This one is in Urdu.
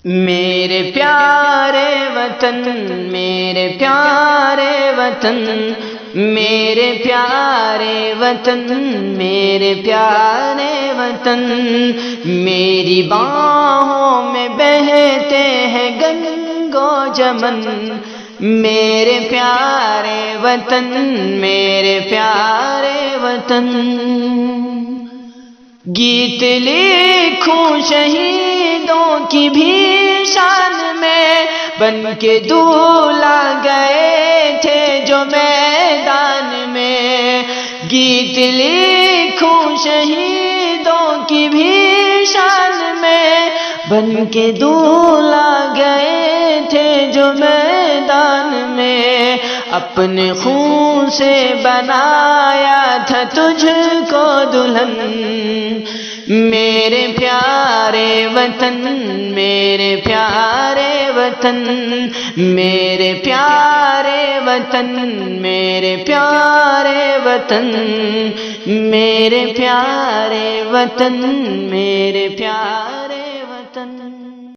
میرے پیارے وطن، میرے پیارے وطن، میرے پیارے وطن، میرے پیارے وطن، میری باہوں میں بہتے ہیں گنگ و جمن، میرے پیارے وطن، میرے پیارے وطن، گیت لکھوں شہیدوں کی بھی شان میں، بن کے دولہا گئے تھے جو میدان میں، گیت لکھوں شہیدوں کی بھی شان میں، بن کے دولہا گئے تھے جو میدان میں، اپنے خون سے بنایا تھا تجھ کو دلہن، میرے پیارے وطن، میرے پیارے وطن، میرے پیارے وطن، میرے پیارے وطن، میرے پیارے وطن، میرے پیارے